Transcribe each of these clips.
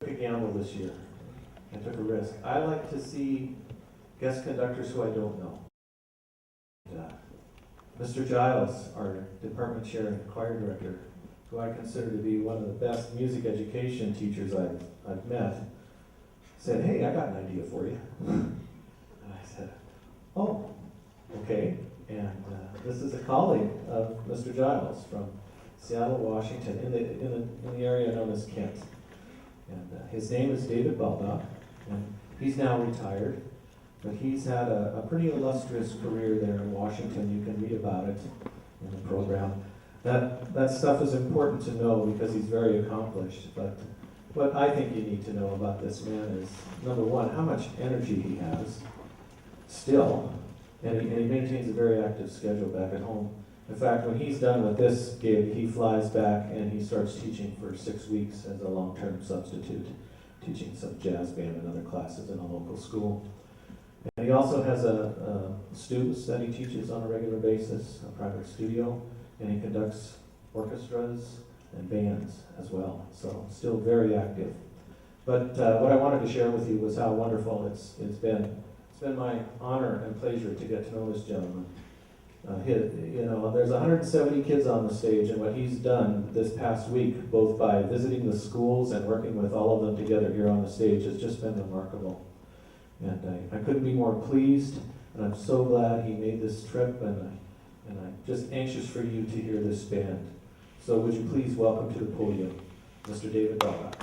took a gamble this year. I took a risk. I like to see guest conductors who I don't know. Mr. Giles, our department chair and choir director, who I consider to be one of the best music education teachers I've met, said, "Hey, I got an idea for you." And I said, "Oh, okay." And this is a colleague of Mr. Giles from Seattle, Washington, in the area known as Kent. And his name is David Baldock, and he's now retired, but he's had a pretty illustrious career there in Washington. You can read about it in the program. That stuff is important to know because he's very accomplished, but what I think you need to know about this man is, number one, how much energy he has still, and he maintains a very active schedule back at home. In fact, when he's done with this gig, he flies back and he starts teaching for 6 weeks as a long-term substitute, teaching some jazz band and other classes in a local school. And he also has students that he teaches on a regular basis, a private studio, and he conducts orchestras and bands as well, so still very active. But what I wanted to share with you was how wonderful it's been. It's been my honor and pleasure to get to know this gentleman. There's 170 kids on the stage, and what he's done this past week, both by visiting the schools and working with all of them together here on the stage, has just been remarkable. And I couldn't be more pleased, and I'm so glad he made this trip, and I'm just anxious for you to hear this band. So would you please welcome to the podium, Mr. David Baldock.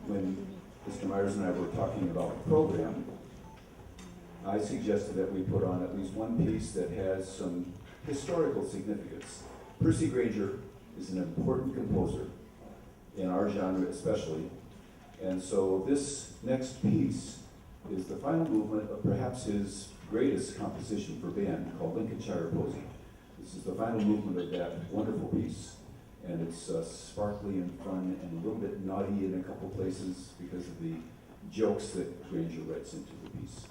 when Mr. Myers and I were talking about the program, I suggested that we put on at least one piece that has some historical significance. Percy Grainger is an important composer, in our genre especially, and so this next piece is the final movement of perhaps his greatest composition for band, called Lincolnshire Posy. This is the final movement of that wonderful piece, and it's sparkly and fun and a little bit naughty in a couple places because of the jokes that Grainger writes into the piece.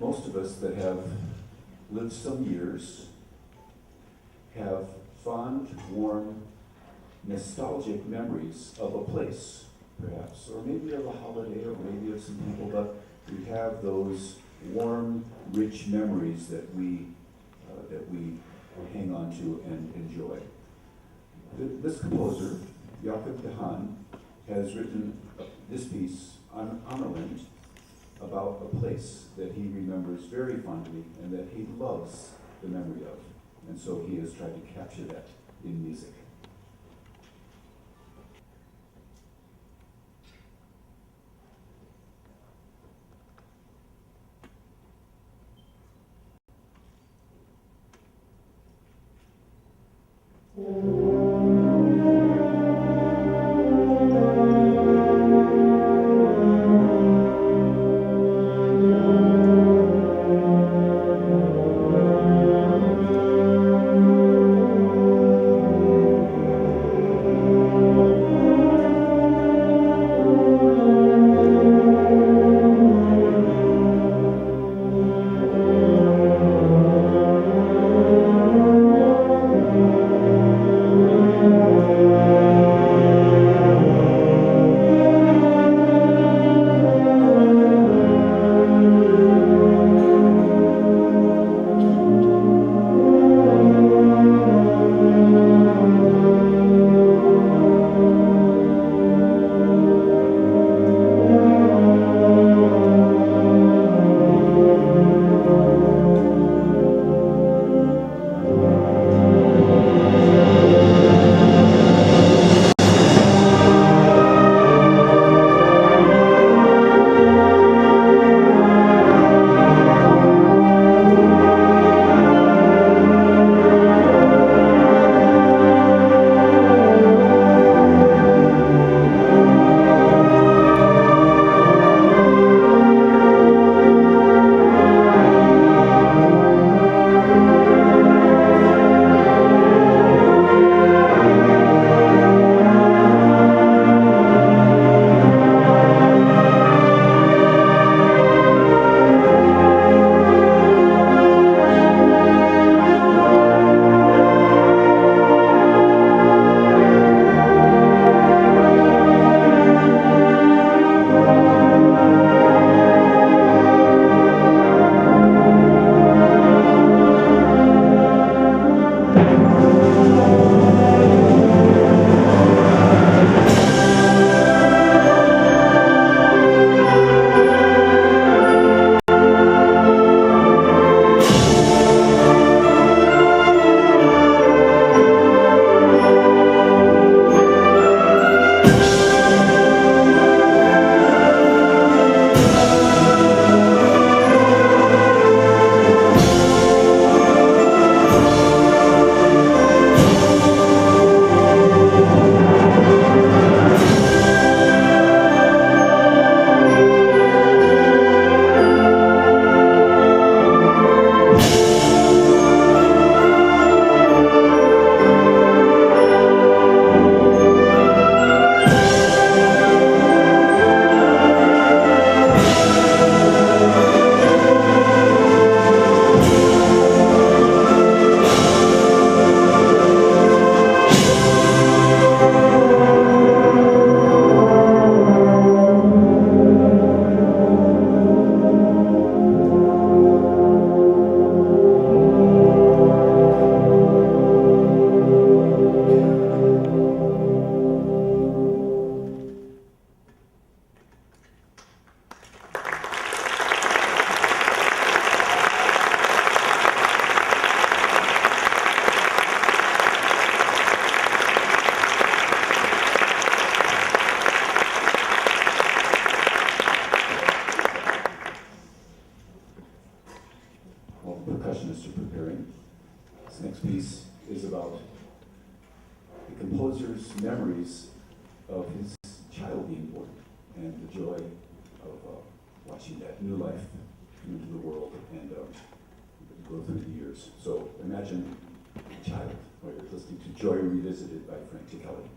Most of us that have lived some years have fond, warm, nostalgic memories of a place, perhaps, or maybe of a holiday, or maybe of some people, but we have those warm, rich memories that we hang on to and enjoy. This composer, Jakob de Haan, has written this piece on Amerland about a place that he remembers very fondly and that he loves the memory of. And so he has tried to capture that in music. memories of his child being born and the joy of watching that new life come into the world and go through the years. So imagine a child, or you're listening to Joy Revisited by Frank Ticheli.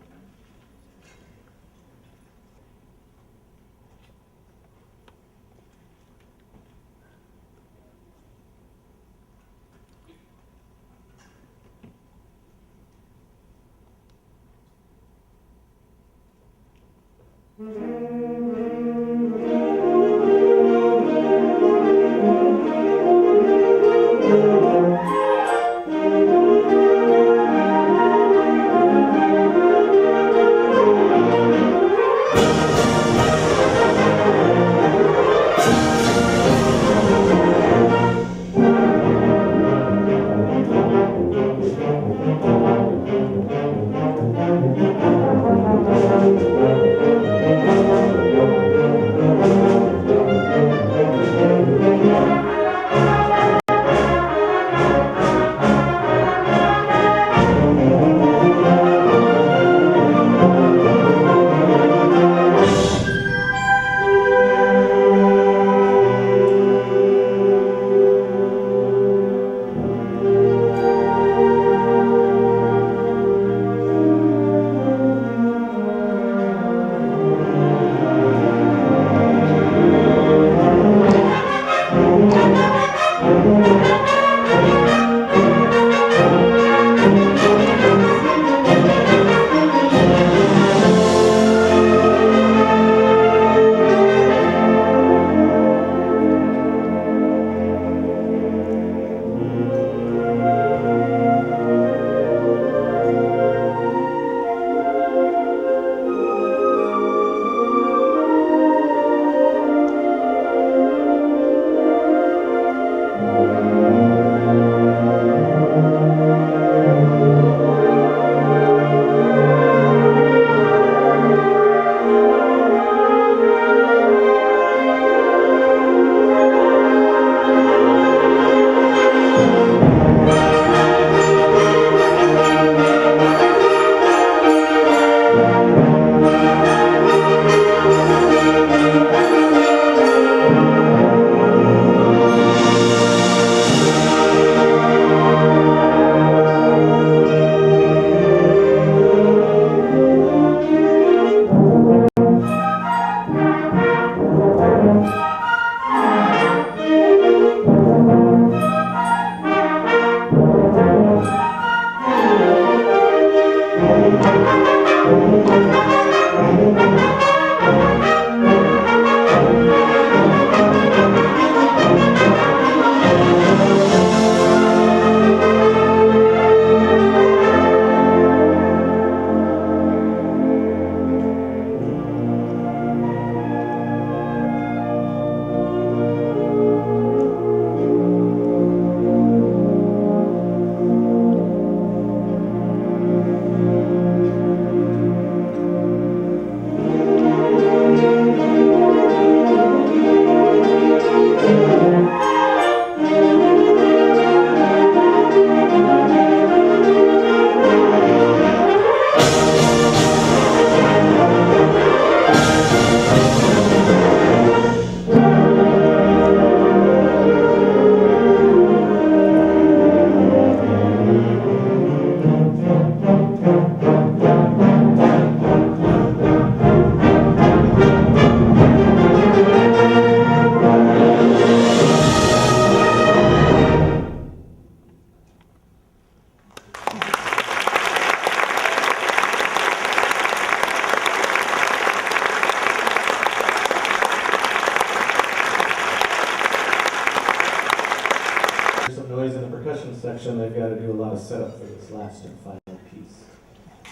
section, they've got to do a lot of setup for this last and final piece.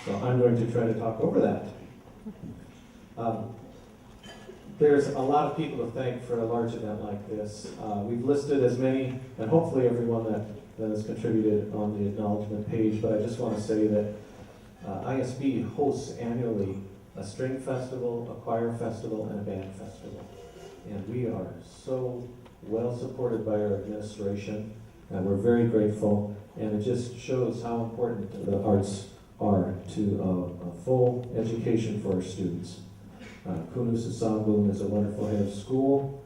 So I'm going to try to talk over that. There's a lot of people to thank for a large event like this. We've listed as many, and hopefully everyone that has contributed on the acknowledgement page, but I just want to say that ISB hosts annually a string festival, a choir festival, and a band festival. And we are so well supported by our administration, and we're very grateful. And it just shows how important the arts are to a full education for our students. Kunus Asambun is a wonderful head of school,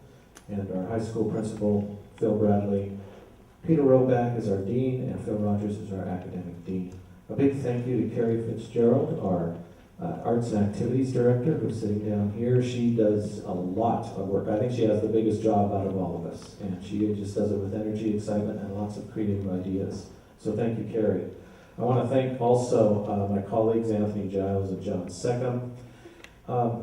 and our high school principal, Phil Bradley. Peter Roback is our dean, and Phil Rogers is our academic dean. A big thank you to Carrie Fitzgerald, our arts and activities director, who's sitting down here. She does a lot of work. I think she has the biggest job out of all of us, and she just does it with energy, excitement, and lots of creative ideas. So thank you, Carrie. I want to thank also my colleagues, Anthony Giles and John Seckham.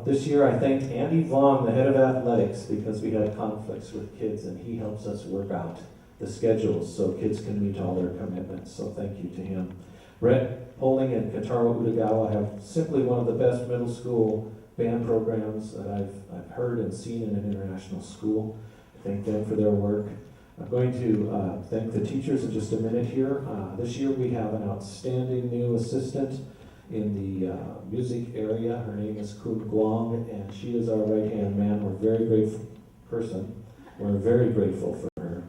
This year I thanked Andy Vaughn, the head of athletics, because we had conflicts with kids, and he helps us work out the schedules so kids can meet all their commitments. So thank you to him. Brett Poling and Kataro Utagawa have simply one of the best middle school band programs that I've heard and seen in an international school. Thank them for their work. I'm going to thank the teachers in just a minute here. This year we have an outstanding new assistant in the music area. Her name is Kun Guang, and she is our right-hand man. We're very grateful person. We're very grateful for her.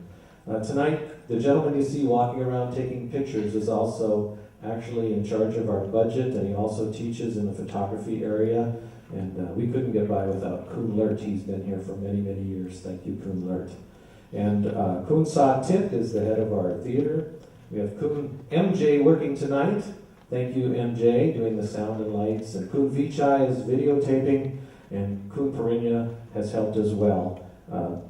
Tonight, the gentleman you see walking around taking pictures is also actually in charge of our budget, and he also teaches in the photography area. And we couldn't get by without Kun Lert. He's been here for many, many years. Thank you, Kun Lert. And Kun Sa Tit is the head of our theater. We have Kun MJ working tonight. Thank you, MJ, doing the sound and lights. And Kun Vichai is videotaping, and Kun Perinya has helped as well.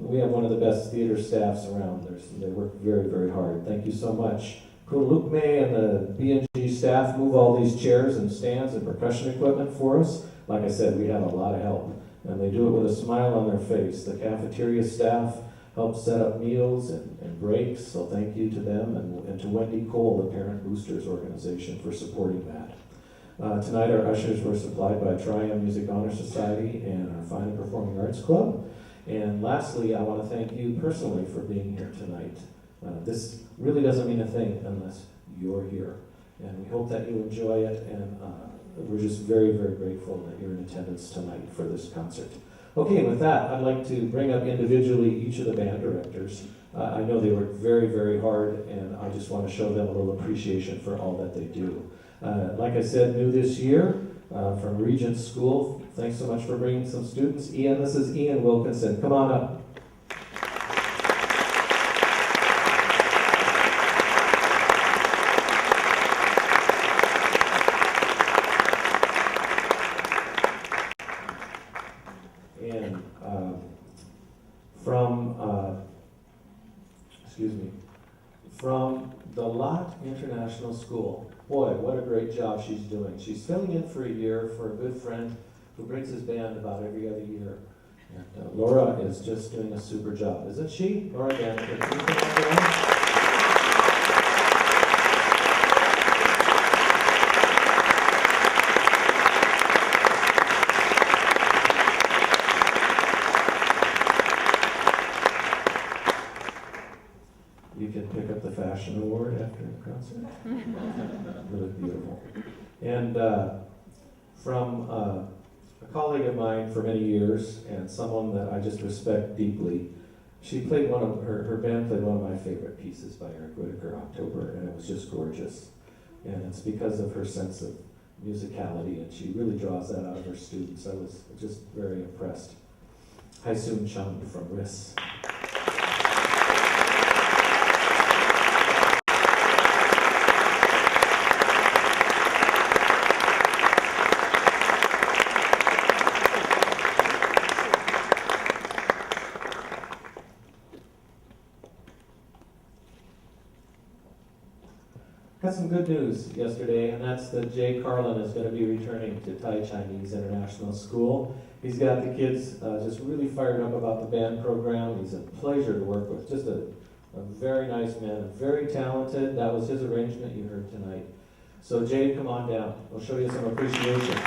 We have one of the best theater staffs around. They work very, very hard. Thank you so much. Kun Luke May and the BNG staff move all these chairs and stands and percussion equipment for us. Like I said, we have a lot of help, and they do it with a smile on their face. The cafeteria staff helps set up meals and breaks, so thank you to them, and to Wendy Cole, the Parent Boosters Organization, for supporting that. Tonight our ushers were supplied by Triumph Music Honor Society and our Fine and Performing Arts Club. And lastly, I want to thank you personally for being here tonight. This really doesn't mean a thing unless you're here. And we hope that you enjoy it, and we're just very, very grateful that you're in attendance tonight for this concert. Okay, with that, I'd like to bring up individually each of the band directors. I know they work very, very hard, and I just want to show them a little appreciation for all that they do. Like I said, new this year, from Regent School, thanks so much for bringing some students. Ian, this is Ian Wilkinson. Come on up. And from the Lot International School. Boy, what a great job she's doing. She's filling in for a year for a good friend who brings his band about every other year. And Laura is just doing a super job, isn't she? Laura Danica, can you come up there? You can pick up the fashion award after the concert. Really beautiful. And from a colleague of mine for many years, and someone that I just respect deeply, she played her band played one of my favorite pieces by Eric Whitacre, October, and it was just gorgeous. And it's because of her sense of musicality, and she really draws that out of her students. I was just very impressed. Haisoon Chung from RIS. Got some good news yesterday, and that's that Jay Carlin is going to be returning to Thai Chinese International School. He's got the kids just really fired up about the band program. He's a pleasure to work with, just a very nice man, very talented. That was his arrangement you heard tonight. So Jay, come on down. We'll show you some appreciation.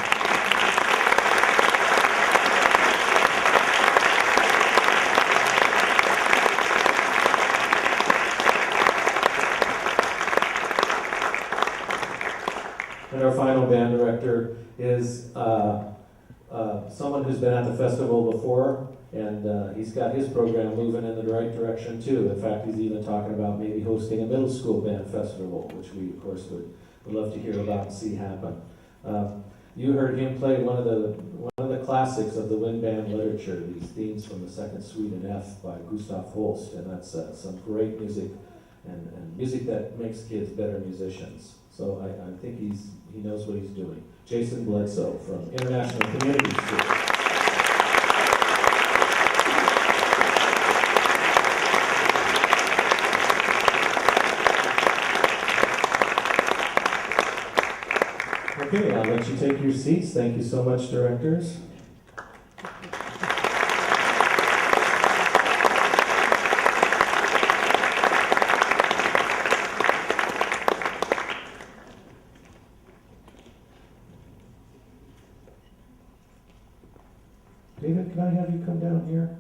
And our final band director is someone who's been at the festival before, and he's got his program moving in the right direction too. In fact, he's even talking about maybe hosting a middle school band festival, which we, of course, would would love to hear about and see happen. You heard him play one of the classics of the wind band literature, these themes from the Second Suite in F by Gustav Holst, and that's some great music and music that makes kids better musicians. So I think he knows what he's doing. Jason Bledsoe from International Community School. Okay, I'll let you take your seats. Thank you so much, directors. David, can I have you come down here?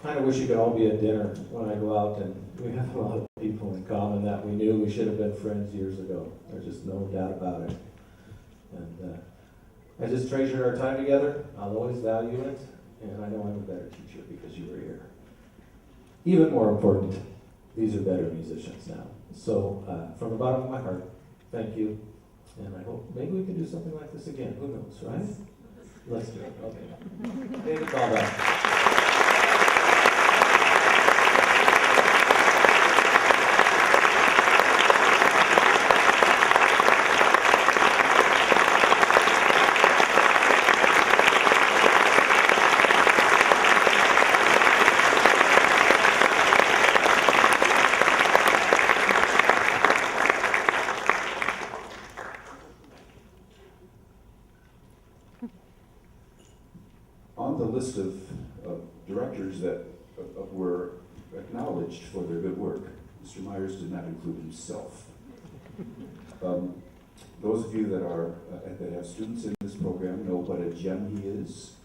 Kind of wish you could all be at dinner when I go out, and we have a lot of people in common that we knew we should have been friends years ago. There's just no doubt about it. And I just treasured our time together. I'll always value it, and I know I'm a better teacher because you were here. Even more important, these are better musicians now. So from the bottom of my heart, thank you, and I hope maybe we can do something like this again. Who knows, right? Let's do it. Okay. David Ballback. On the list of directors that were acknowledged for their good work, Mr. Myers did not include himself. Those of you that have students in this program know what a gem he is.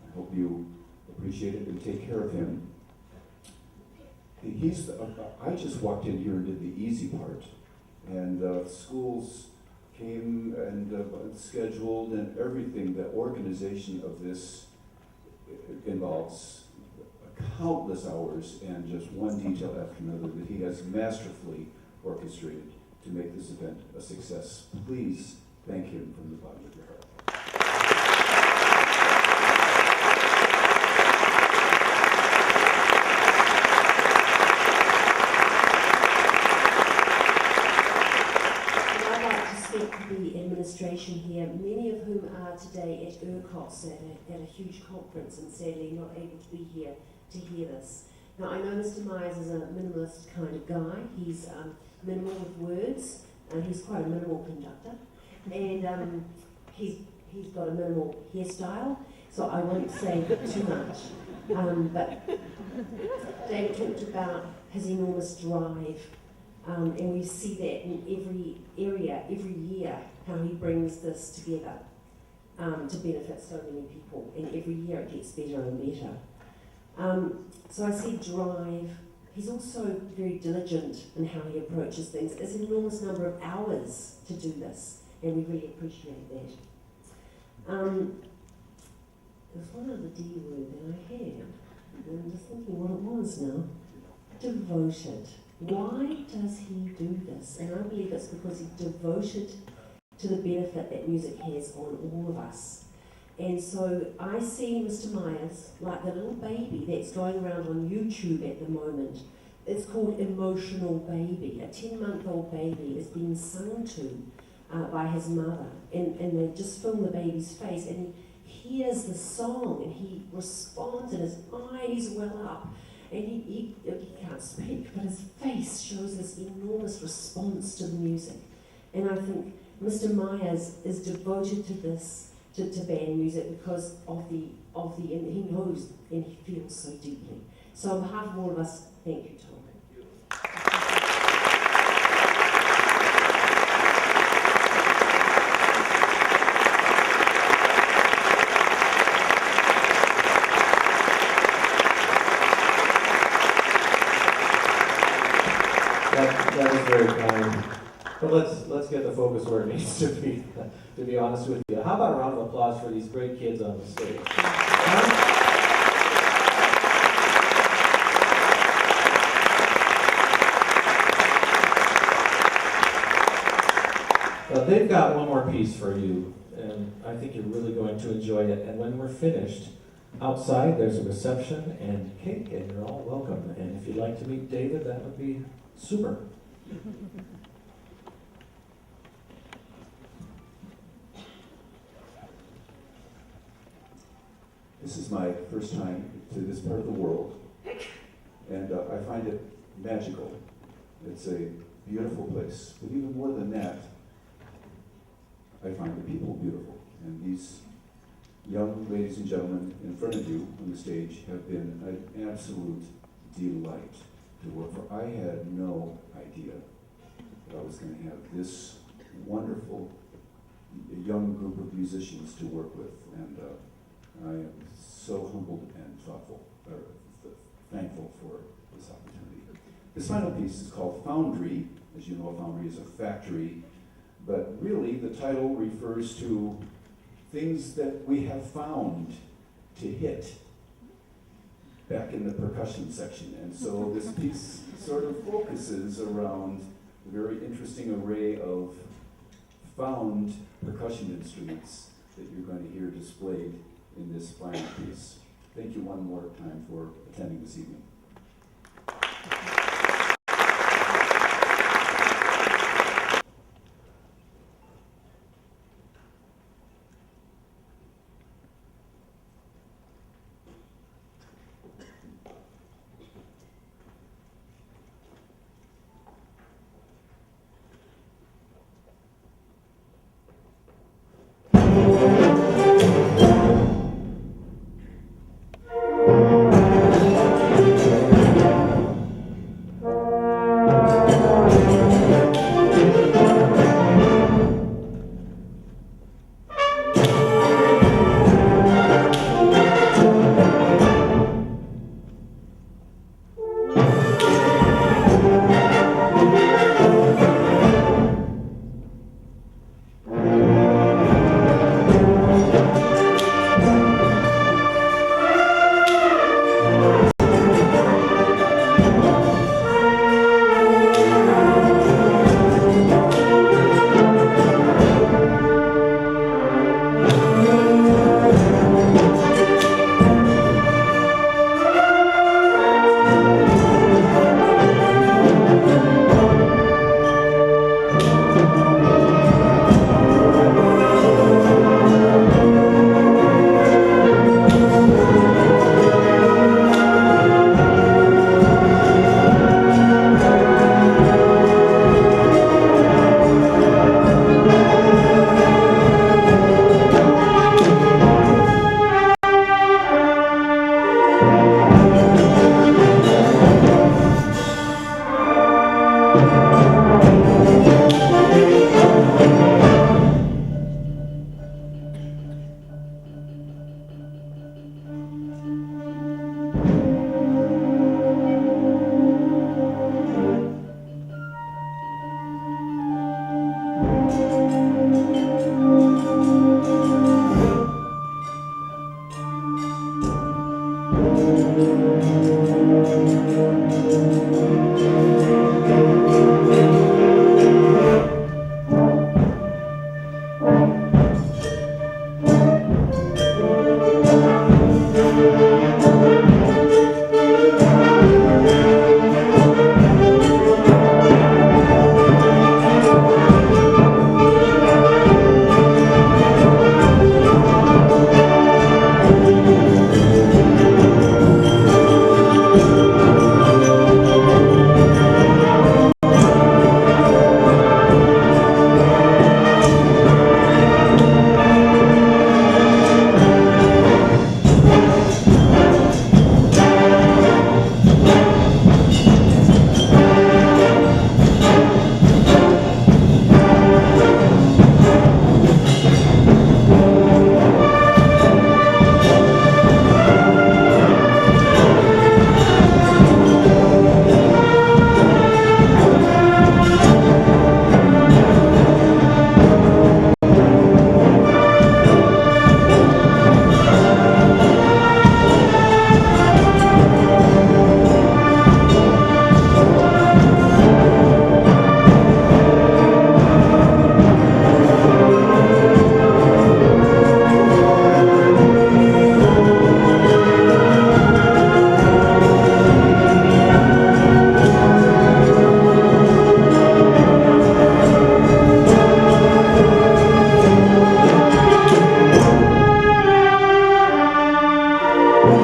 I hope you appreciate it and take care of him. I just walked in here and did the easy part, and schools came and scheduled, and everything. The organization of this involves countless hours and just one detail after another that he has masterfully orchestrated to make this event a success. Please thank him from the bottom of your heart. I'd like to speak to the administration here, many of whom are today at ERCOS at a huge conference and sadly not able to be here to hear this. Now I know Mr. Myers is a minimalist kind of guy. He's minimal with words, and he's quite a minimal conductor, and he's got a minimal hairstyle, so I won't say too much. But David talked about his enormous drive, and we see that in every area, every year, how he brings this together to benefit so many people, and every year it gets better and better. So I see drive. He's also very diligent in how he approaches things. It's an enormous number of hours to do this, and we really appreciate that. There's one other D word that I had, and I'm just thinking what it was now. Devoted. Why does he do this? And I believe it's because he's devoted to the benefit that music has on all of us. And so I see Mr. Myers like the little baby that's going around on YouTube at the moment. It's called Emotional Baby. A 10-month-old baby is being sung to by his mother. And they just film the baby's face, and he hears the song and he responds, and his eyes well up. And he can't speak, but his face shows this enormous response to the music. And I think Mr. Myers is devoted to this, to band music, because of the, and he knows and he feels so deeply. So on behalf of all of us, thank you, Tom. That is very kind. But let's get the focus where it needs to be honest with you. How about a round of applause for these great kids on the stage? They've got one more piece for you, and I think you're really going to enjoy it. And when we're finished, outside there's a reception and cake, and you're all welcome. And if you'd like to meet David, that would be super. This is my first time to this part of the world, and I find it magical. It's a beautiful place, but even more than that, I find the people beautiful. And these young ladies and gentlemen in front of you on the stage have been an absolute delight to work for. I had no idea that I was going to have this wonderful young group of musicians to work with, and I am so humbled and thankful for this opportunity. This final piece is called Foundry. As you know, a foundry is a factory, but really the title refers to things that we have found to hit back in the percussion section. And so this piece sort of focuses around a very interesting array of found percussion instruments that you're going to hear displayed in this final piece. Thank you one more time for attending this evening.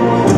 Thank you.